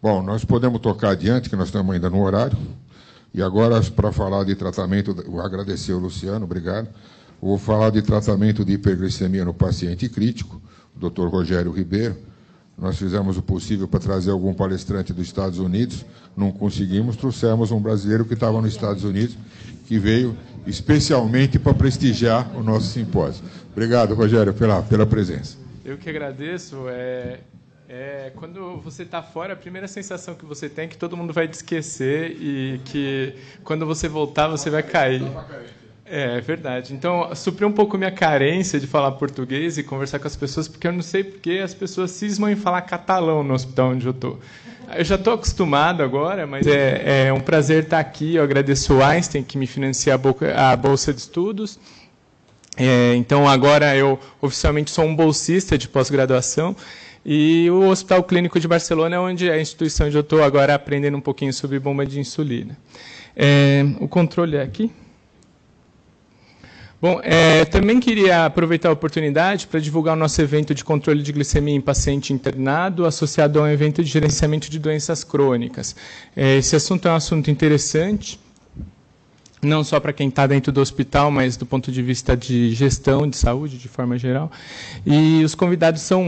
Bom, nós podemos tocar adiante, que nós estamos ainda no horário. E agora, para falar de tratamento, vou agradecer ao Luciano, obrigado. Vou falar de tratamento de hiperglicemia no paciente crítico, o Dr. Rogério Ribeiro. Nós fizemos o possível para trazer algum palestrante dos Estados Unidos, não conseguimos, trouxemos um brasileiro que estava nos Estados Unidos, que veio especialmente para prestigiar o nosso simpósio. Obrigado, Rogério, pela presença. Eu que agradeço. Quando você está fora, a primeira sensação que você tem é que todo mundo vai te esquecer e que quando você voltar, você vai cair. É verdade. Então, supriu um pouco minha carência de falar português e conversar com as pessoas, porque eu não sei porque as pessoas cismam em falar catalão no hospital onde eu estou. Eu já estou acostumado agora, mas é um prazer estar aqui. Eu agradeço o Einstein, que me financia a Bolsa de Estudos. Então, agora eu oficialmente sou um bolsista de pós-graduação. E o Hospital Clínico de Barcelona é onde é a instituição onde eu estou agora aprendendo um pouquinho sobre bomba de insulina. O controle é aqui. Bom, também queria aproveitar a oportunidade para divulgar o nosso evento de controle de glicemia em paciente internado, associado a um evento de gerenciamento de doenças crônicas. Esse assunto é um assunto interessante, não só para quem está dentro do hospital, mas do ponto de vista de gestão de saúde, de forma geral. E os convidados são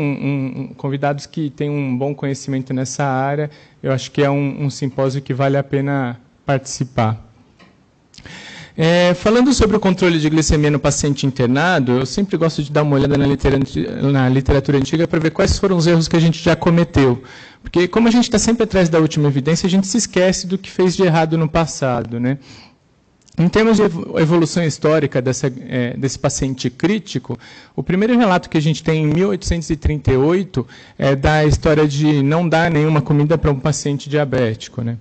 convidados que têm um bom conhecimento nessa área. Eu acho que é um simpósio que vale a pena participar. Falando sobre o controle de glicemia no paciente internado, eu sempre gosto de dar uma olhada na literatura antiga para ver quais foram os erros que a gente já cometeu. Porque, como a gente está sempre atrás da última evidência, a gente se esquece do que fez de errado no passado, né? Em termos de evolução histórica desse paciente crítico, o primeiro relato que a gente tem em 1838 é da história de não dar nenhuma comida para um paciente diabético, né?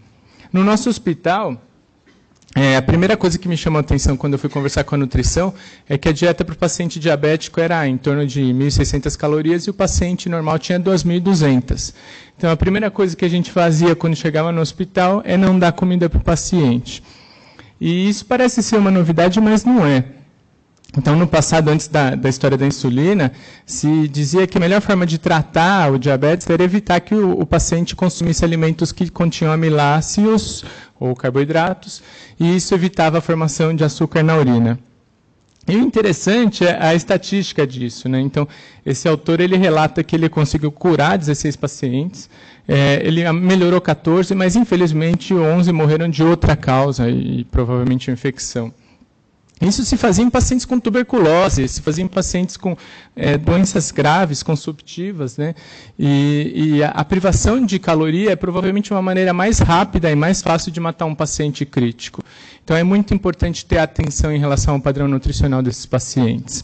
No nosso hospital, a primeira coisa que me chamou a atenção quando eu fui conversar com a nutrição é que a dieta para o paciente diabético era em torno de 1.600 calorias e o paciente normal tinha 2.200. Então, a primeira coisa que a gente fazia quando chegava no hospital é não dar comida para o paciente. E isso parece ser uma novidade, mas não é. Então, no passado, antes da história da insulina, se dizia que a melhor forma de tratar o diabetes era evitar que o paciente consumisse alimentos que continham amiláceos ou carboidratos, e isso evitava a formação de açúcar na urina. E o interessante é a estatística disso, né? Então, esse autor ele relata que ele conseguiu curar 16 pacientes, ele melhorou 14, mas infelizmente 11 morreram de outra causa, e provavelmente infecção. Isso se fazia em pacientes com tuberculose, se fazia em pacientes com doenças graves, consumptivas, né? E a privação de caloria é provavelmente uma maneira mais rápida e mais fácil de matar um paciente crítico. Então, é muito importante ter atenção em relação ao padrão nutricional desses pacientes.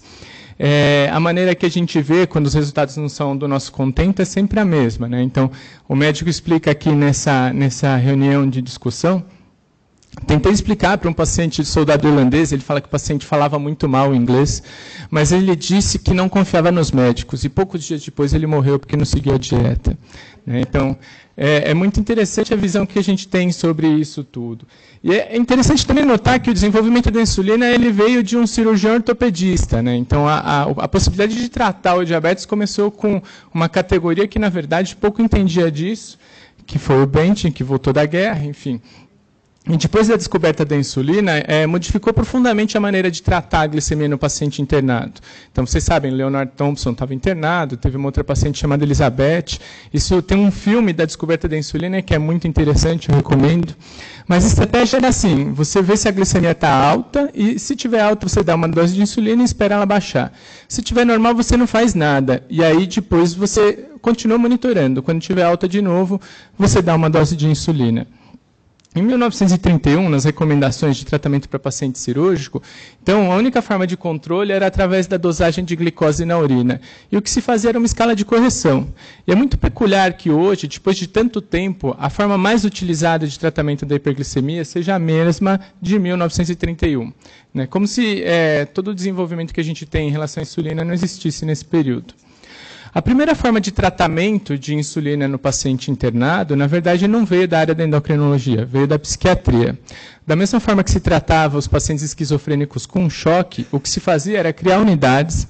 A maneira que a gente vê quando os resultados não são do nosso contento é sempre a mesma, né? Então, o médico explica aqui nessa reunião de discussão. Tentei explicar para um paciente de soldado irlandês, ele fala que o paciente falava muito mal o inglês, mas ele disse que não confiava nos médicos, e poucos dias depois ele morreu porque não seguiu a dieta. Então, é muito interessante a visão que a gente tem sobre isso tudo. E é interessante também notar que o desenvolvimento da insulina ele veio de um cirurgião ortopedista, né? Então, a possibilidade de tratar o diabetes começou com uma categoria que, na verdade, pouco entendia disso, que foi o Bentin, que voltou da guerra, enfim. E depois da descoberta da insulina, modificou profundamente a maneira de tratar a glicemia no paciente internado. Então, vocês sabem, Leonard Thompson estava internado, teve uma outra paciente chamada Elizabeth. Isso tem um filme da descoberta da insulina que é muito interessante, eu recomendo. Mas a estratégia era assim, você vê se a glicemia está alta e se tiver alta você dá uma dose de insulina e espera ela baixar. Se tiver normal você não faz nada. E aí depois você continua monitorando. Quando tiver alta de novo, você dá uma dose de insulina. Em 1931, nas recomendações de tratamento para paciente cirúrgico, então, a única forma de controle era através da dosagem de glicose na urina. E o que se fazia era uma escala de correção. E é muito peculiar que hoje, depois de tanto tempo, a forma mais utilizada de tratamento da hiperglicemia seja a mesma de 1931. Né? Como se todo o desenvolvimento que a gente tem em relação à insulina não existisse nesse período. A primeira forma de tratamento de insulina no paciente internado, na verdade, não veio da área da endocrinologia, veio da psiquiatria. Da mesma forma que se tratava os pacientes esquizofrênicos com choque, o que se fazia era criar unidades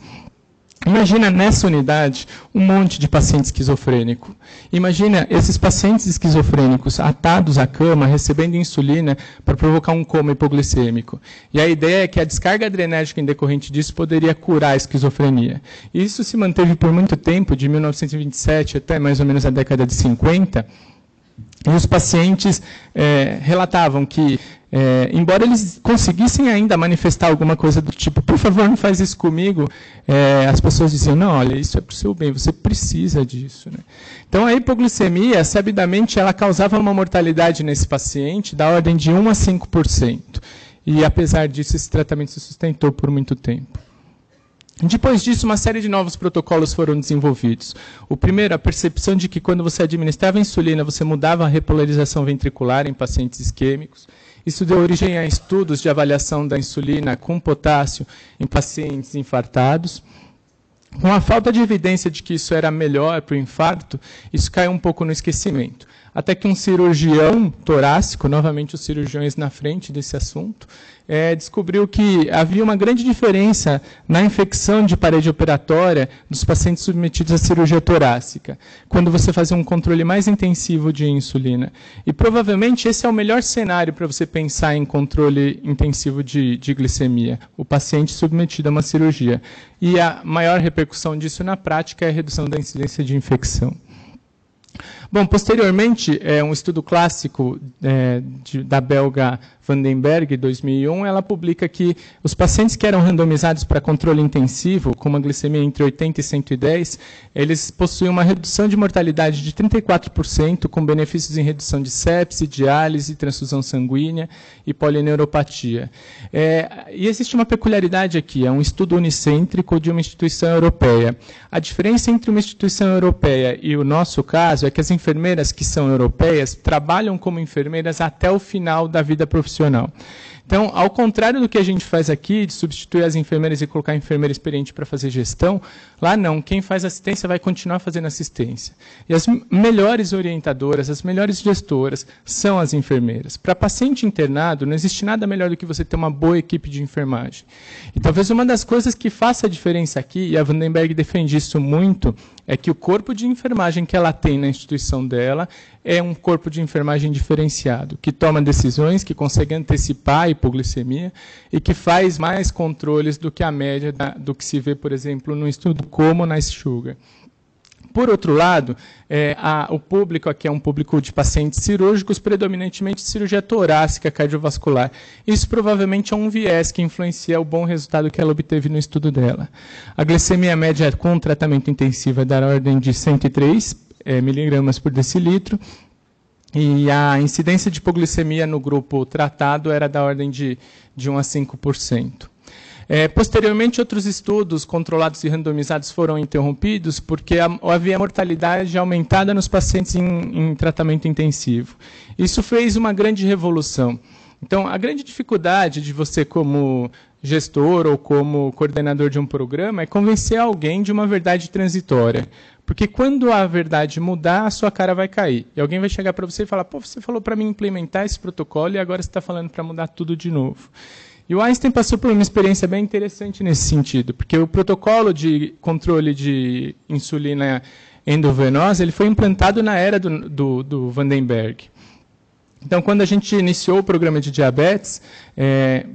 Imagina nessa unidade um monte de paciente esquizofrênico. Imagina esses pacientes esquizofrênicos atados à cama, recebendo insulina para provocar um coma hipoglicêmico. E a ideia é que a descarga adrenérgica em decorrente disso poderia curar a esquizofrenia. E isso se manteve por muito tempo, de 1927 até mais ou menos a década de 50. E os pacientes relatavam que, embora eles conseguissem ainda manifestar alguma coisa do tipo, por favor, não faz isso comigo, as pessoas diziam, não, olha, isso é para o seu bem, você precisa disso. Né? Então, a hipoglicemia, sabidamente, ela causava uma mortalidade nesse paciente da ordem de 1 a 5%. E, apesar disso, esse tratamento se sustentou por muito tempo. Depois disso, uma série de novos protocolos foram desenvolvidos. O primeiro, a percepção de que quando você administrava insulina, você mudava a repolarização ventricular em pacientes isquêmicos. Isso deu origem a estudos de avaliação da insulina com potássio em pacientes infartados. Com a falta de evidência de que isso era melhor para o infarto, isso caiu um pouco no esquecimento. Até que um cirurgião torácico, novamente os cirurgiões na frente desse assunto, descobriu que havia uma grande diferença na infecção de parede operatória dos pacientes submetidos à cirurgia torácica, quando você fazia um controle mais intensivo de insulina. E provavelmente esse é o melhor cenário para você pensar em controle intensivo de glicemia, o paciente submetido a uma cirurgia. E a maior repercussão disso na prática é a redução da incidência de infecção. Bom, posteriormente, um estudo clássico da belga Vandenberg, 2001, ela publica que os pacientes que eram randomizados para controle intensivo, com uma glicemia entre 80 e 110, eles possuíam uma redução de mortalidade de 34%, com benefícios em redução de sepse, diálise, transfusão sanguínea e polineuropatia. E existe uma peculiaridade aqui, é um estudo unicêntrico de uma instituição europeia. A diferença entre uma instituição europeia e o nosso caso é que as enfermeiras que são europeias trabalham como enfermeiras até o final da vida profissional. Então, ao contrário do que a gente faz aqui, de substituir as enfermeiras e colocar a enfermeira experiente para fazer gestão, lá não, quem faz assistência vai continuar fazendo assistência. E as melhores orientadoras, as melhores gestoras são as enfermeiras. Para paciente internado, não existe nada melhor do que você ter uma boa equipe de enfermagem. E talvez uma das coisas que faça a diferença aqui, e a Vandenberg defende isso muito, é que o corpo de enfermagem que ela tem na instituição dela é um corpo de enfermagem diferenciado, que toma decisões, que consegue antecipar a hipoglicemia e que faz mais controles do que a média do que se vê, por exemplo, no estudo como na Sugar. Por outro lado, o público aqui é um público de pacientes cirúrgicos, predominantemente de cirurgia torácica cardiovascular. Isso provavelmente é um viés que influencia o bom resultado que ela obteve no estudo dela. A glicemia média com tratamento intensivo é da ordem de 103 miligramas por decilitro, e a incidência de hipoglicemia no grupo tratado era da ordem de 1 a 5%. Posteriormente, outros estudos controlados e randomizados foram interrompidos porque havia mortalidade aumentada nos pacientes em tratamento intensivo. Isso fez uma grande revolução. Então, a grande dificuldade de você, como gestor ou como coordenador de um programa, é convencer alguém de uma verdade transitória. Porque quando a verdade mudar, a sua cara vai cair. E alguém vai chegar para você e falar, pô, você falou para mim implementar esse protocolo e agora você está falando para mudar tudo de novo. E o Einstein passou por uma experiência bem interessante nesse sentido, porque o protocolo de controle de insulina endovenosa ele foi implantado na era do Vandenberg. Então, quando a gente iniciou o programa de diabetes,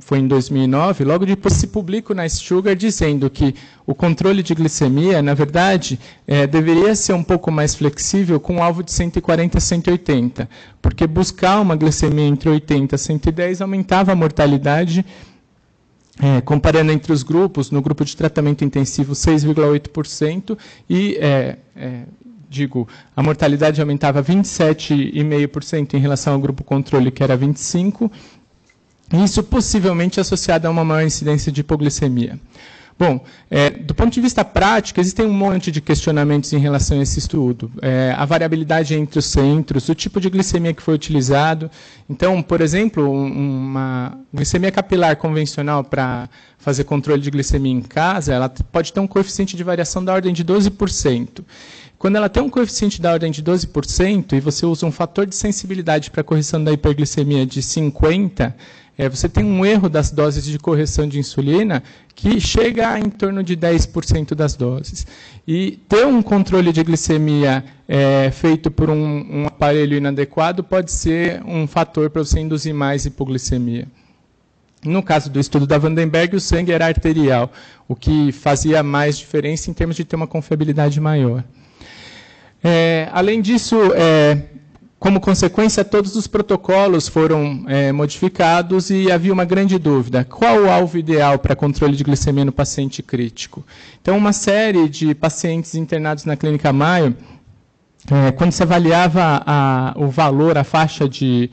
foi em 2009, logo depois se publicou na Sugar dizendo que o controle de glicemia, na verdade, deveria ser um pouco mais flexível com um alvo de 140 a 180, porque buscar uma glicemia entre 80 e 110 aumentava a mortalidade, comparando entre os grupos, no grupo de tratamento intensivo 6,8% e a mortalidade aumentava 27,5% em relação ao grupo controle, que era 25%, e isso possivelmente associado a uma maior incidência de hipoglicemia. Bom, do ponto de vista prático, existem um monte de questionamentos em relação a esse estudo. A variabilidade entre os centros, o tipo de glicemia que foi utilizado. Então, por exemplo, uma glicemia capilar convencional para fazer controle de glicemia em casa, ela pode ter um coeficiente de variação da ordem de 12%. quando ela tem um coeficiente da ordem de 12% e você usa um fator de sensibilidade para a correção da hiperglicemia de 50, você tem um erro das doses de correção de insulina que chega a em torno de 10% das doses. E ter um controle de glicemia feito por um aparelho inadequado pode ser um fator para você induzir mais hipoglicemia. No caso do estudo da Vandenberg, o sangue era arterial, o que fazia mais diferença em termos de ter uma confiabilidade maior. Além disso, como consequência, todos os protocolos foram modificados e havia uma grande dúvida. Qual o alvo ideal para controle de glicemia no paciente crítico? Então, uma série de pacientes internados na Clínica Mayo, quando se avaliava o valor, a faixa de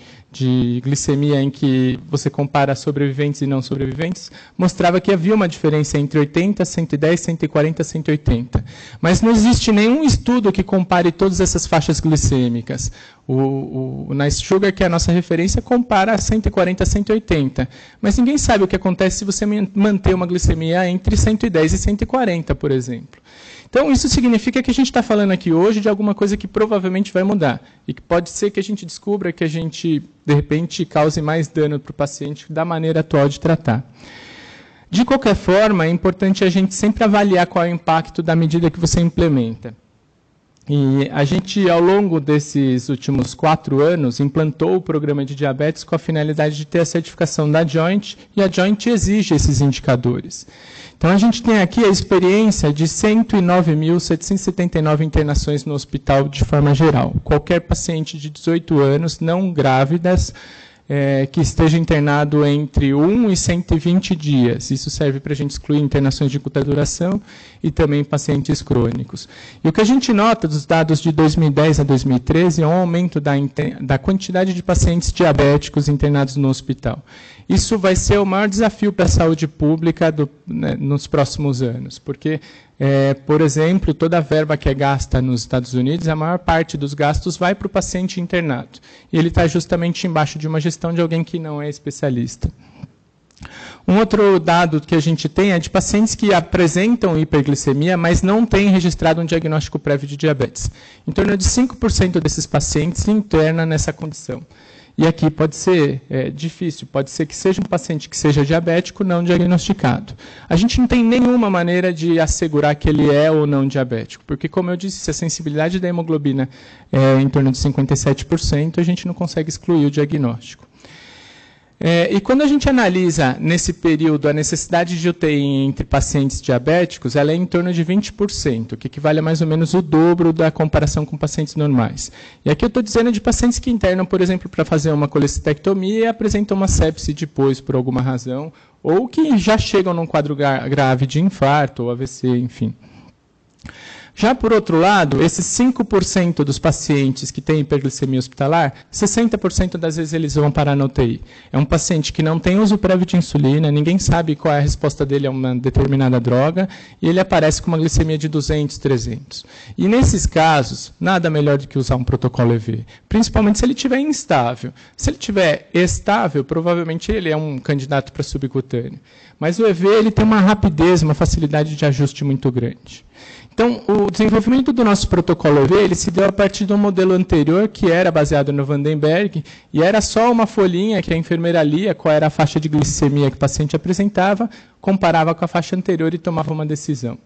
glicemia em que você compara sobreviventes e não sobreviventes, mostrava que havia uma diferença entre 80, 110, 140, 180. Mas não existe nenhum estudo que compare todas essas faixas glicêmicas. O Nice Sugar, que é a nossa referência, compara 140 180. Mas ninguém sabe o que acontece se você manter uma glicemia entre 110 e 140, por exemplo. Então, isso significa que a gente está falando aqui hoje de alguma coisa que provavelmente vai mudar. E que pode ser que a gente descubra que a gente, de repente, cause mais dano para o paciente da maneira atual de tratar. De qualquer forma, é importante a gente sempre avaliar qual é o impacto da medida que você implementa. E a gente, ao longo desses últimos 4 anos, implantou o programa de diabetes com a finalidade de ter a certificação da Joint, e a Joint exige esses indicadores. Então, a gente tem aqui a experiência de 109.779 internações no hospital de forma geral. Qualquer paciente de 18 anos, não grávidas, que esteja internado entre 1 e 120 dias. Isso serve para a gente excluir internações de curta duração e também pacientes crônicos. E o que a gente nota dos dados de 2010 a 2013 é um aumento da quantidade de pacientes diabéticos internados no hospital. Isso vai ser o maior desafio para a saúde pública nos próximos anos, porque, por exemplo, toda a verba que é gasta nos Estados Unidos, a maior parte dos gastos vai para o paciente internado. E ele está justamente embaixo de uma gestão de alguém que não é especialista. Um outro dado que a gente tem é de pacientes que apresentam hiperglicemia, mas não têm registrado um diagnóstico prévio de diabetes. Em torno de 5% desses pacientes se interna nessa condição. E aqui pode ser difícil, pode ser que seja um paciente que seja diabético não diagnosticado. A gente não tem nenhuma maneira de assegurar que ele é ou não diabético, porque, como eu disse, se a sensibilidade da hemoglobina é em torno de 57%, a gente não consegue excluir o diagnóstico. E quando a gente analisa, nesse período, a necessidade de UTI entre pacientes diabéticos, ela é em torno de 20%, que equivale a mais ou menos o dobro da comparação com pacientes normais. E aqui eu estou dizendo de pacientes que internam, por exemplo, para fazer uma colecistectomia e apresentam uma sepse depois, por alguma razão, ou que já chegam num quadro grave de infarto ou AVC, enfim. Já, por outro lado, esses 5% dos pacientes que têm hiperglicemia hospitalar, 60% das vezes eles vão parar na UTI. É um paciente que não tem uso prévio de insulina, ninguém sabe qual é a resposta dele a uma determinada droga, e ele aparece com uma glicemia de 200, 300. E nesses casos, nada melhor do que usar um protocolo EV, principalmente se ele estiver instável. Se ele estiver estável, provavelmente ele é um candidato para subcutâneo. Mas o EV ele tem uma rapidez, uma facilidade de ajuste muito grande. Então, o desenvolvimento do nosso protocolo EV ele se deu a partir de um modelo anterior, que era baseado no Vandenberg, e era só uma folhinha que a enfermeira lia qual era a faixa de glicemia que o paciente apresentava, comparava com a faixa anterior e tomava uma decisão.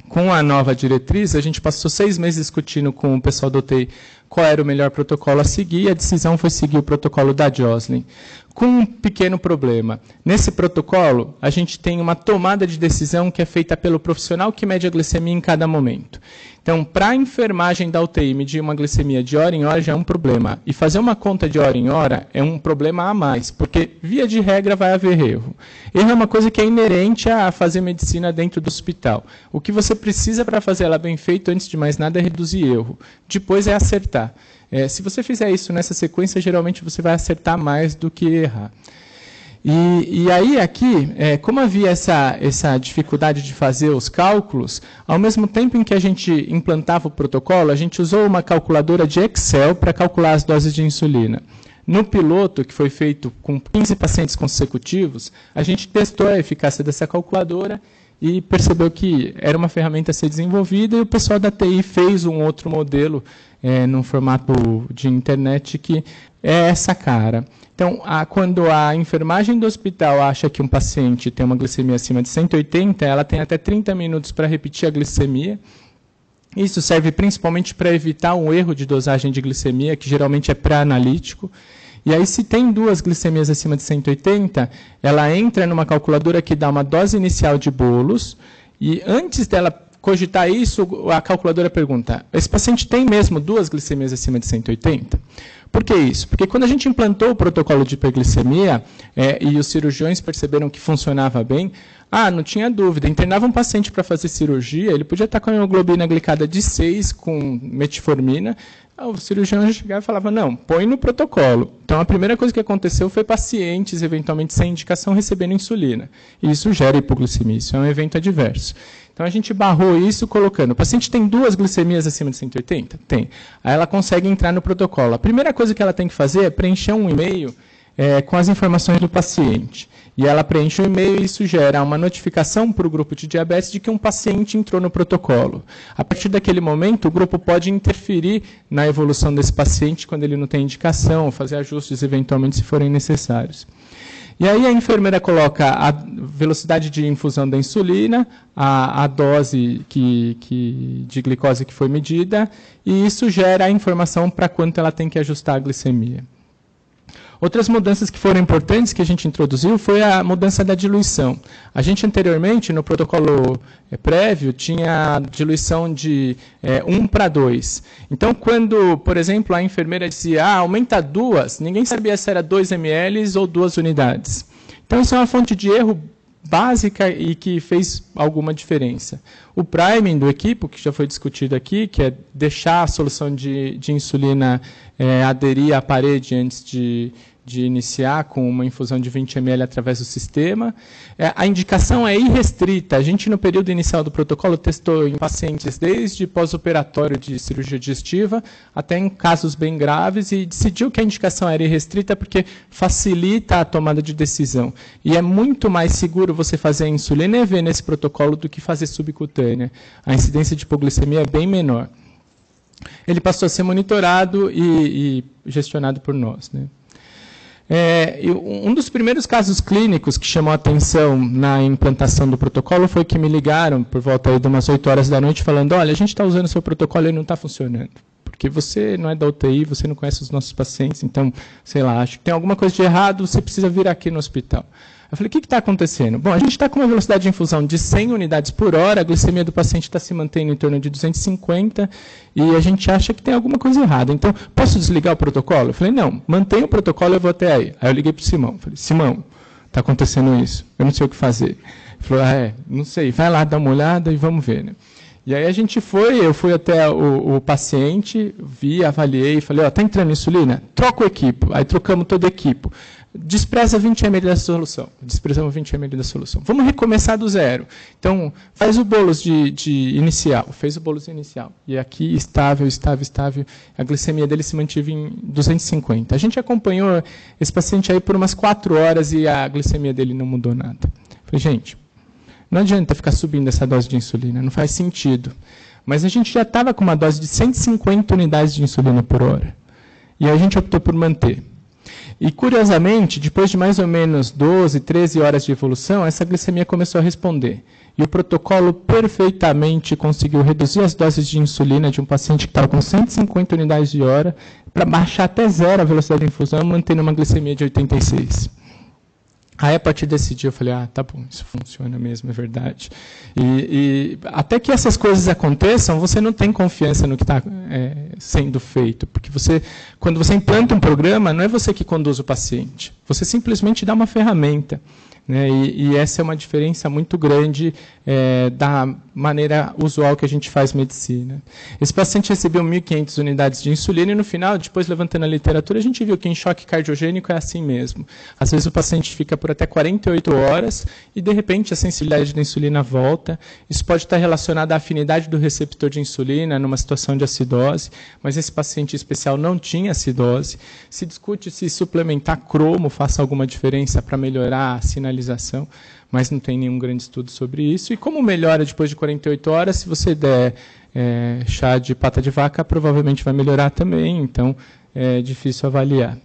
Com a nova diretriz, a gente passou 6 meses discutindo com o pessoal do UTI qual era o melhor protocolo a seguir, e a decisão foi seguir o protocolo da Joslin. Com um pequeno problema. Nesse protocolo, a gente tem uma tomada de decisão que é feita pelo profissional que mede a glicemia em cada momento. Então, para a enfermagem da UTI medir uma glicemia de hora em hora já é um problema. E fazer uma conta de hora em hora é um problema a mais, porque, via de regra, vai haver erro. Erro é uma coisa que é inerente a fazer medicina dentro do hospital. O que você precisa para fazer ela bem feita, antes de mais nada, é reduzir erro. Depois é acertar. Se você fizer isso nessa sequência, geralmente você vai acertar mais do que errar. E aí, aqui, como havia essa dificuldade de fazer os cálculos, ao mesmo tempo em que a gente implantava o protocolo, a gente usou uma calculadora de Excel para calcular as doses de insulina. No piloto, que foi feito com 15 pacientes consecutivos, a gente testou a eficácia dessa calculadora e percebeu que era uma ferramenta a ser desenvolvida, e o pessoal da TI fez um outro modelo num formato de internet que é essa cara. Então, quando a enfermagem do hospital acha que um paciente tem uma glicemia acima de 180, ela tem até 30 minutos para repetir a glicemia. Isso serve principalmente para evitar um erro de dosagem de glicemia, que geralmente é pré-analítico. E aí, se tem duas glicemias acima de 180, ela entra numa calculadora que dá uma dose inicial de bolos, e antes dela cogitar isso, a calculadora pergunta, esse paciente tem mesmo duas glicemias acima de 180? Por que isso? Porque quando a gente implantou o protocolo de hiperglicemia, e os cirurgiões perceberam que funcionava bem, não tinha dúvida, internava um paciente para fazer cirurgia, ele podia estar com a hemoglobina glicada de 6, com metformina, o cirurgião já chegava e falava, não, põe no protocolo. Então, a primeira coisa que aconteceu foi pacientes, eventualmente sem indicação, recebendo insulina. E isso gera hipoglicemia, isso é um evento adverso. Então, a gente barrou isso colocando, o paciente tem duas glicemias acima de 180? Tem. Aí ela consegue entrar no protocolo. A primeira coisa que ela tem que fazer é preencher um e-mail com as informações do paciente. E ela preenche o e-mail e isso gera uma notificação para o grupo de diabetes de que um paciente entrou no protocolo. A partir daquele momento, o grupo pode interferir na evolução desse paciente quando ele não tem indicação, fazer ajustes eventualmente se forem necessários. E aí a enfermeira coloca a velocidade de infusão da insulina, a dose de glicose que foi medida, e isso gera a informação para quanto ela tem que ajustar a glicemia. Outras mudanças que foram importantes que a gente introduziu foi a mudança da diluição. A gente anteriormente, no protocolo prévio, tinha diluição de 1:2. Então, quando, por exemplo, a enfermeira dizia, aumenta 2, ninguém sabia se era 2 ml ou 2 unidades. Então, isso é uma fonte de erro básica e que fez alguma diferença. O priming do equipo, que já foi discutido aqui, que é deixar a solução de insulina aderir à parede antes de iniciar com uma infusão de 20 ml através do sistema. A indicação é irrestrita. A gente, no período inicial do protocolo, testou em pacientes desde pós-operatório de cirurgia digestiva até em casos bem graves e decidiu que a indicação era irrestrita porque facilita a tomada de decisão. E é muito mais seguro você fazer a insulina EV nesse protocolo do que fazer subcutânea. A incidência de hipoglicemia é bem menor. Ele passou a ser monitorado e gestionado por nós, né? Um dos primeiros casos clínicos que chamou a atenção na implantação do protocolo foi que me ligaram por volta aí de umas 8 horas da noite falando, olha, a gente está usando o seu protocolo e não está funcionando. Porque você não é da UTI, você não conhece os nossos pacientes, então, sei lá, acho que tem alguma coisa de errado, você precisa vir aqui no hospital. Eu falei, o que está acontecendo? Bom, a gente está com uma velocidade de infusão de 100 unidades por hora, a glicemia do paciente está se mantendo em torno de 250 e a gente acha que tem alguma coisa errada. Então, posso desligar o protocolo? Eu falei, não, mantenha o protocolo, eu vou até aí. Aí eu liguei para o Simão, falei, Simão, está acontecendo isso, eu não sei o que fazer. Ele falou, não sei, vai lá dar uma olhada e vamos ver, né? E aí eu fui até o paciente, vi, avaliei, falei, está entrando insulina? Troca o equipo. Aí trocamos todo o equipo. Despreza 20 ml da solução. Desprezamos 20 ml da solução. Vamos recomeçar do zero. Então, faz o bolos de inicial. Fez o bolos inicial. E aqui, estável. A glicemia dele se mantive em 250. A gente acompanhou esse paciente aí por umas 4 horas e a glicemia dele não mudou nada. Falei, gente, não adianta ficar subindo essa dose de insulina, não faz sentido. Mas a gente já estava com uma dose de 150 unidades de insulina por hora. E a gente optou por manter. E, curiosamente, depois de mais ou menos 12, 13 horas de evolução, essa glicemia começou a responder. E o protocolo perfeitamente conseguiu reduzir as doses de insulina de um paciente que estava com 150 unidades de hora para baixar até zero a velocidade de infusão, mantendo uma glicemia de 86. Aí, a partir desse dia, eu falei, tá bom, isso funciona mesmo, é verdade. E até que essas coisas aconteçam, você não tem confiança no que está sendo feito. Porque quando você implanta um programa, não é você que conduz o paciente. Você simplesmente dá uma ferramenta. Né? E essa é uma diferença muito grande da maneira usual que a gente faz medicina. Esse paciente recebeu 1.500 unidades de insulina e no final, depois levantando a literatura, a gente viu que em choque cardiogênico é assim mesmo. Às vezes o paciente fica por até 48 horas e de repente a sensibilidade da insulina volta. Isso pode estar relacionado à afinidade do receptor de insulina numa situação de acidose, mas esse paciente especial não tinha acidose. Se discute se suplementar cromo faça alguma diferença para melhorar a sinalização finalização, mas não tem nenhum grande estudo sobre isso. E como melhora depois de 48 horas, se você der chá de pata de vaca, provavelmente vai melhorar também, então é difícil avaliar.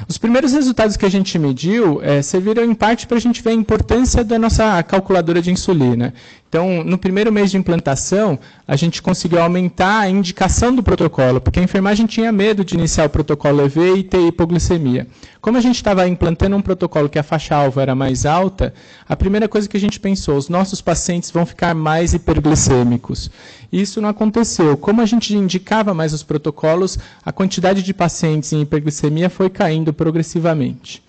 Os primeiros resultados que a gente mediu serviram em parte para a gente ver a importância da nossa calculadora de insulina. Então, no primeiro mês de implantação, a gente conseguiu aumentar a indicação do protocolo, porque a enfermagem tinha medo de iniciar o protocolo EV e ter hipoglicemia. Como a gente estava implantando um protocolo que a faixa-alvo era mais alta, a primeira coisa que a gente pensou, os nossos pacientes vão ficar mais hiperglicêmicos. E isso não aconteceu. Como a gente indicava mais os protocolos, a quantidade de pacientes em hiperglicemia foi caindo progressivamente.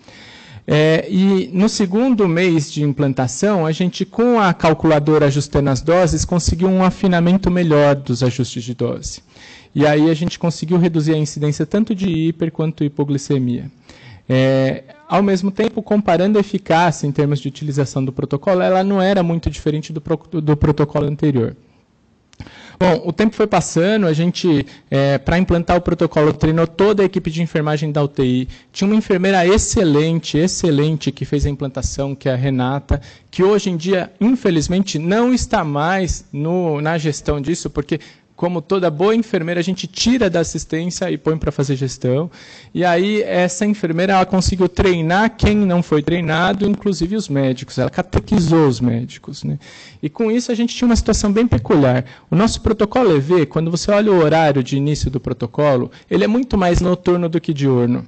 E no segundo mês de implantação, a gente, com a calculadora ajustando as doses, conseguiu um afinamento melhor dos ajustes de dose. E aí a gente conseguiu reduzir a incidência tanto de hiper quanto hipoglicemia. Ao mesmo tempo, comparando a eficácia em termos de utilização do protocolo, ela não era muito diferente do protocolo anterior. Bom, o tempo foi passando, a gente, para implantar o protocolo, treinou toda a equipe de enfermagem da UTI. Tinha uma enfermeira excelente, que fez a implantação, que é a Renata, que hoje em dia, infelizmente, não está mais na gestão disso, porque, como toda boa enfermeira, a gente tira da assistência e põe para fazer gestão. E aí, essa enfermeira ela conseguiu treinar quem não foi treinado, inclusive os médicos. Ela catequizou os médicos, né? E com isso, a gente tinha uma situação bem peculiar. O nosso protocolo EV, quando você olha o horário de início do protocolo, ele é muito mais noturno do que diurno.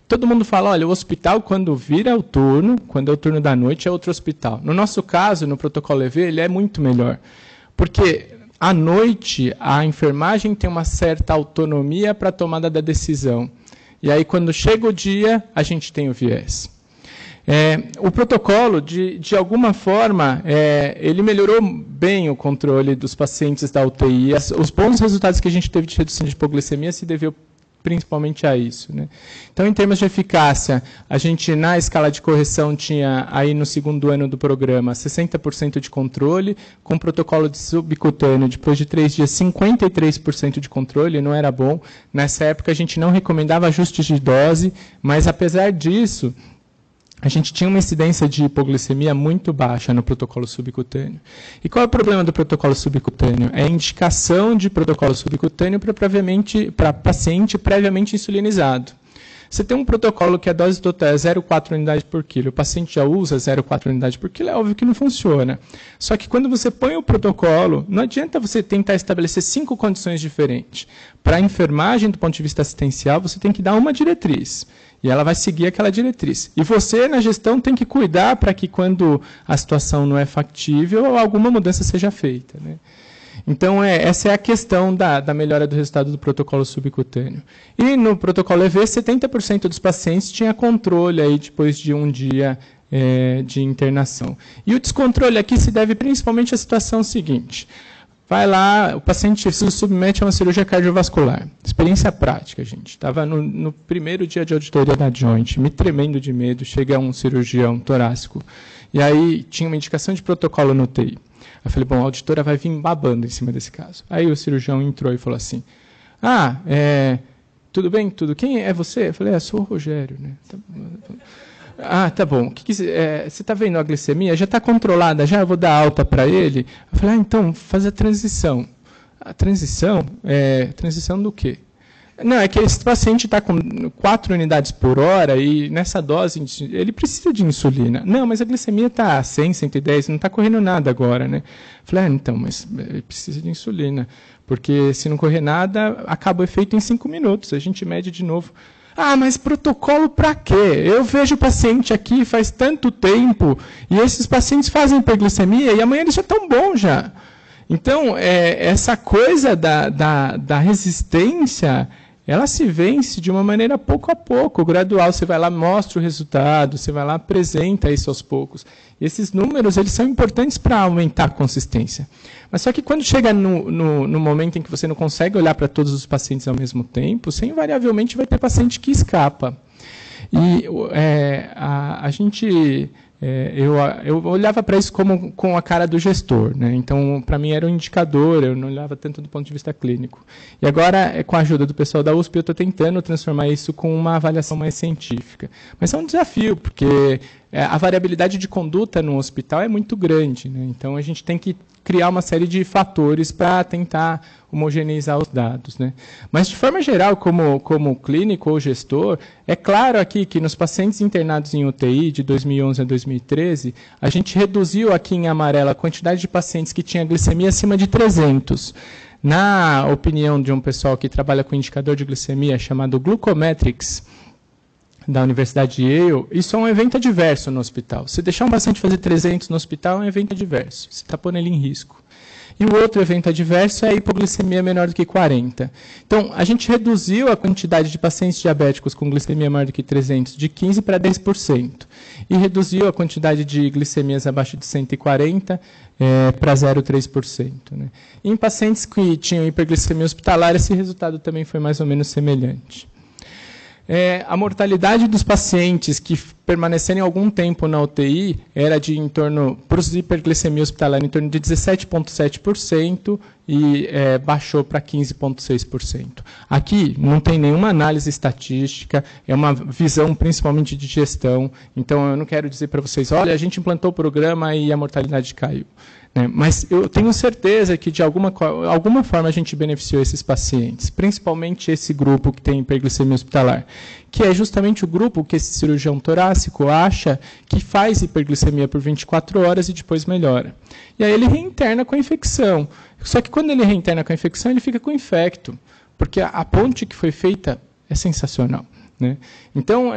Todo mundo fala, olha, o hospital, quando vira o turno, quando é o turno da noite, é outro hospital. No nosso caso, no protocolo EV, ele é muito melhor. Porque à noite, a enfermagem tem uma certa autonomia para a tomada da decisão. E aí, quando chega o dia, a gente tem o viés. O protocolo, de alguma forma, ele melhorou bem o controle dos pacientes da UTI. Os bons resultados que a gente teve de redução de hipoglicemia se deveu principalmente a isso, né? Então, em termos de eficácia, a gente, na escala de correção, tinha, aí no segundo ano do programa, 60% de controle, com protocolo de subcutâneo, depois de 3 dias, 53% de controle, não era bom. Nessa época, a gente não recomendava ajustes de dose, mas, apesar disso, a gente tinha uma incidência de hipoglicemia muito baixa no protocolo subcutâneo. E qual é o problema do protocolo subcutâneo? É a indicação de protocolo subcutâneo para paciente previamente insulinizado. Você tem um protocolo que a dose total é 0,4 unidades por quilo, o paciente já usa 0,4 unidades por quilo, é óbvio que não funciona. Só que quando você põe o protocolo, não adianta você tentar estabelecer 5 condições diferentes. Para a enfermagem, do ponto de vista assistencial, você tem que dar uma diretriz. E ela vai seguir aquela diretriz. E você, na gestão, tem que cuidar para que, quando a situação não é factível, alguma mudança seja feita, né? Então, essa é a questão da melhora do resultado do protocolo subcutâneo. E no protocolo EV, 70% dos pacientes tinha controle aí depois de um dia de internação. E o descontrole aqui se deve principalmente à situação seguinte. Vai lá, o paciente se submete a uma cirurgia cardiovascular. Experiência prática, gente. Estava no primeiro dia de auditoria da Joint, me tremendo de medo, chega um cirurgião torácico. E aí tinha uma indicação de protocolo no UTI. Eu falei, bom, a auditora vai vir babando em cima desse caso. Aí o cirurgião entrou e falou assim, tudo bem, tudo. Quem é você? Eu falei, sou o Rogério, né? Tá bom. Você está vendo a glicemia? Já está controlada, já? Eu vou dar alta para ele? Eu falei, então, faz a transição. A transição? Transição do quê? Não, é que esse paciente está com 4 unidades por hora e nessa dose ele precisa de insulina. Não, mas a glicemia está a 100, 110, não está correndo nada agora, né? Falei, então, mas ele precisa de insulina, porque se não correr nada, acaba o efeito em 5 minutos, a gente mede de novo. Mas protocolo para quê? Eu vejo o paciente aqui faz tanto tempo e esses pacientes fazem hiperglicemia e amanhã eles já estão bons já. Então, essa coisa da resistência, ela se vence de uma maneira pouco a pouco, gradual. Você vai lá, mostra o resultado, você vai lá, apresenta isso aos poucos. E esses números, eles são importantes para aumentar a consistência. Mas só que quando chega no momento em que você não consegue olhar para todos os pacientes ao mesmo tempo, você invariavelmente vai ter paciente que escapa. E a gente eu olhava para isso como com a cara do gestor, né? Então, para mim era um indicador, eu não olhava tanto do ponto de vista clínico. E agora, com a ajuda do pessoal da USP, eu estou tentando transformar isso com uma avaliação mais científica. Mas é um desafio, porque a variabilidade de conduta no hospital é muito grande, né? Então, a gente tem que criar uma série de fatores para tentar homogeneizar os dados, né? Mas, de forma geral, como clínico ou gestor, é claro aqui que nos pacientes internados em UTI, de 2011 a 2013, a gente reduziu aqui em amarelo a quantidade de pacientes que tinha glicemia acima de 300. Na opinião de um pessoal que trabalha com indicador de glicemia chamado Glucometrics, da Universidade de Yale, isso é um evento adverso no hospital. Se deixar um paciente fazer 300 no hospital, é um evento adverso. Você está pondo ele em risco. E o outro evento adverso é a hipoglicemia menor do que 40. Então, a gente reduziu a quantidade de pacientes diabéticos com glicemia maior do que 300 de 15% para 10%. E reduziu a quantidade de glicemias abaixo de 140 para 0,3%. Né? E em pacientes que tinham hiperglicemia hospitalar, esse resultado também foi mais ou menos semelhante. A mortalidade dos pacientes que permanecerem algum tempo na UTI era de em torno, para os hiperglicemia hospitalar, em torno de 17,7% e baixou para 15,6%. Aqui não tem nenhuma análise estatística, é uma visão principalmente de gestão, então eu não quero dizer para vocês, olha, a gente implantou o programa e a mortalidade caiu. Mas eu tenho certeza que, de alguma forma, a gente beneficiou esses pacientes, principalmente esse grupo que tem hiperglicemia hospitalar, que é justamente o grupo que esse cirurgião torácico acha que faz hiperglicemia por 24 horas e depois melhora. E aí ele reinterna com a infecção. Só que quando ele reinterna com a infecção, ele fica com infecto, porque a ponte que foi feita é sensacional, né? Então,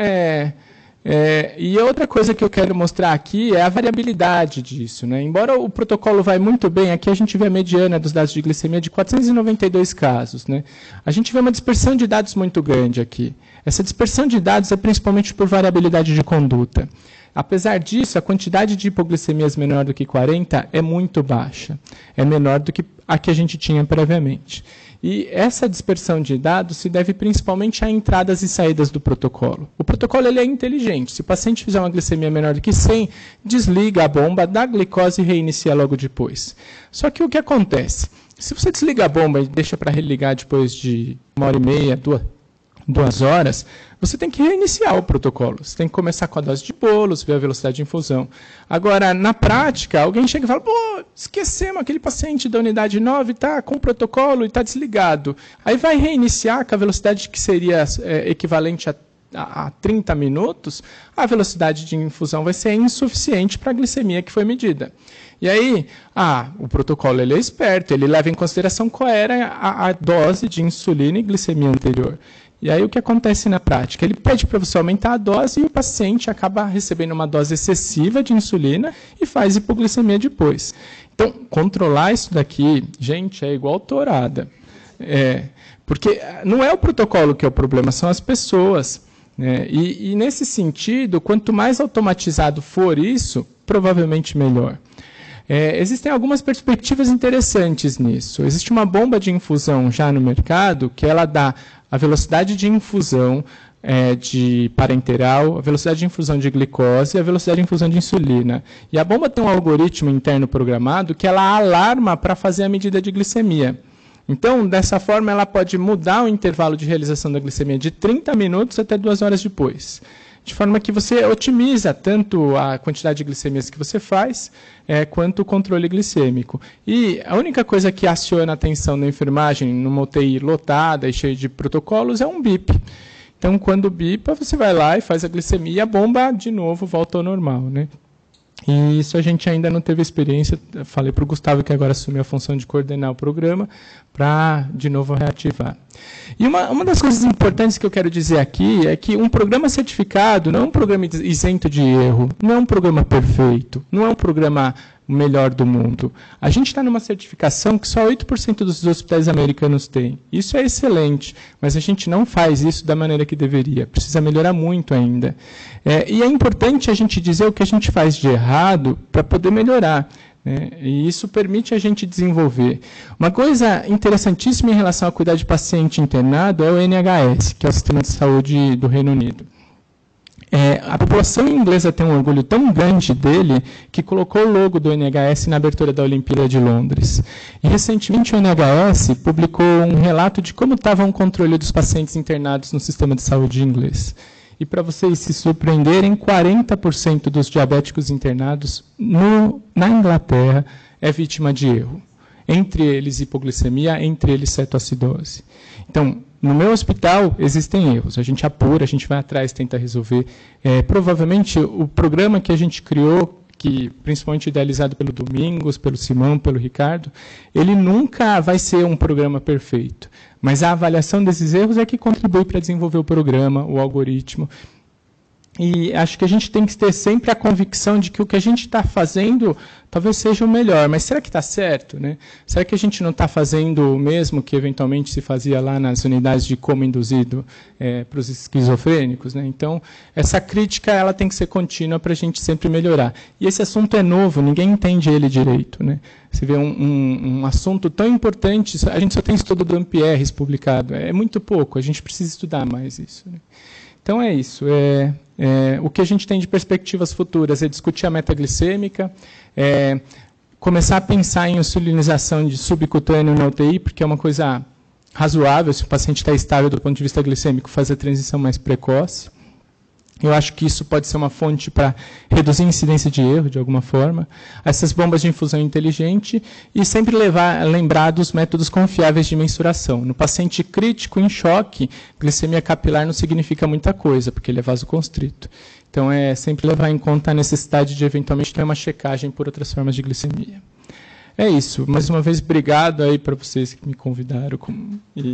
e outra coisa que eu quero mostrar aqui é a variabilidade disso, né? Embora o protocolo vai muito bem, aqui a gente vê a mediana dos dados de glicemia de 492 casos, né? A gente vê uma dispersão de dados muito grande aqui. Essa dispersão de dados é principalmente por variabilidade de conduta. Apesar disso, a quantidade de hipoglicemias menor do que 40 é muito baixa. É menor do que a que a gente tinha previamente. E essa dispersão de dados se deve principalmente a entradas e saídas do protocolo. O protocolo ele é inteligente. Se o paciente fizer uma glicemia menor do que 100, desliga a bomba, dá glicose e reinicia logo depois. Só que o que acontece? Se você desliga a bomba e deixa para religar depois de 1h30, 2 horas, você tem que reiniciar o protocolo. Você tem que começar com a dose de bolos, ver a velocidade de infusão. Agora, na prática, alguém chega e fala, pô, esquecemos aquele paciente da unidade 9, está com o protocolo e está desligado. Aí vai reiniciar com a velocidade que seria equivalente a 30 minutos, a velocidade de infusão vai ser insuficiente para a glicemia que foi medida. E aí, o protocolo ele é esperto, ele leva em consideração qual era a dose de insulina e glicemia anterior. E aí o que acontece na prática? Ele pede para você aumentar a dose e o paciente acaba recebendo uma dose excessiva de insulina e faz hipoglicemia depois. Então, controlar isso daqui, gente, é igual tourada. Porque não é o protocolo que é o problema, são as pessoas. Né? E nesse sentido, quanto mais automatizado for isso, provavelmente melhor. Existem algumas perspectivas interessantes nisso. Existe uma bomba de infusão já no mercado que ela dá a velocidade de infusão de parenteral, a velocidade de infusão de glicose e a velocidade de infusão de insulina. E a bomba tem um algoritmo interno programado que ela alarma para fazer a medida de glicemia. Então, dessa forma, ela pode mudar o intervalo de realização da glicemia de 30 minutos até 2 horas depois. De forma que você otimiza tanto a quantidade de glicemias que você faz, quanto o controle glicêmico. E a única coisa que aciona a atenção na enfermagem, numa UTI lotada e cheia de protocolos, é um bip. Então, quando bipa, você vai lá e faz a glicemia e a bomba, de novo, volta ao normal, né? E isso a gente ainda não teve experiência. Eu falei para o Gustavo, que agora assumiu a função de coordenar o programa, para, de novo, reativar. E uma das coisas importantes que eu quero dizer aqui é que um programa certificado não é um programa isento de erro, não é um programa perfeito, não é um programa melhor do mundo. A gente está numa certificação que só 8% dos hospitais americanos têm. Isso é excelente, mas a gente não faz isso da maneira que deveria. Precisa melhorar muito ainda. E é importante a gente dizer o que a gente faz de errado para poder melhorar. E isso permite a gente desenvolver. Uma coisa interessantíssima em relação a cuidar de paciente internado é o NHS, que é o Sistema de Saúde do Reino Unido. A população inglesa tem um orgulho tão grande dele que colocou o logo do NHS na abertura da Olimpíada de Londres. E, recentemente, o NHS publicou um relato de como estava o controle dos pacientes internados no sistema de saúde inglês. E, para vocês se surpreenderem, 40% dos diabéticos internados na Inglaterra é vítima de erro. Entre eles hipoglicemia, entre eles cetoacidose. Então, no meu hospital existem erros, a gente apura, a gente vai atrás, tenta resolver. Provavelmente o programa que a gente criou, que principalmente idealizado pelo Domingos, pelo Simão, pelo Ricardo, ele nunca vai ser um programa perfeito. Mas a avaliação desses erros é que contribui para desenvolver o programa, o algoritmo. E acho que a gente tem que ter sempre a convicção de que o que a gente está fazendo talvez seja o melhor. Mas será que está certo, né? Será que a gente não está fazendo o mesmo que eventualmente se fazia lá nas unidades de coma induzido para os esquizofrênicos, né? Então, essa crítica ela tem que ser contínua para a gente sempre melhorar. E esse assunto é novo, ninguém entende ele direito, né? Você vê um assunto tão importante, a gente só tem estudo do Ampierres publicado. É muito pouco, a gente precisa estudar mais isso, né? Então, é isso. O que a gente tem de perspectivas futuras é discutir a metaglicêmica, começar a pensar em insulinização de subcutâneo na UTI, porque é uma coisa razoável, se o paciente está estável do ponto de vista glicêmico, fazer a transição mais precoce. Eu acho que isso pode ser uma fonte para reduzir a incidência de erro, de alguma forma. Essas bombas de infusão inteligente e sempre lembrar dos métodos confiáveis de mensuração. No paciente crítico, em choque, glicemia capilar não significa muita coisa, porque ele é vasoconstrito. Então, é sempre levar em conta a necessidade de, eventualmente, ter uma checagem por outras formas de glicemia. É isso. Mais uma vez, obrigado aí para vocês que me convidaram. E,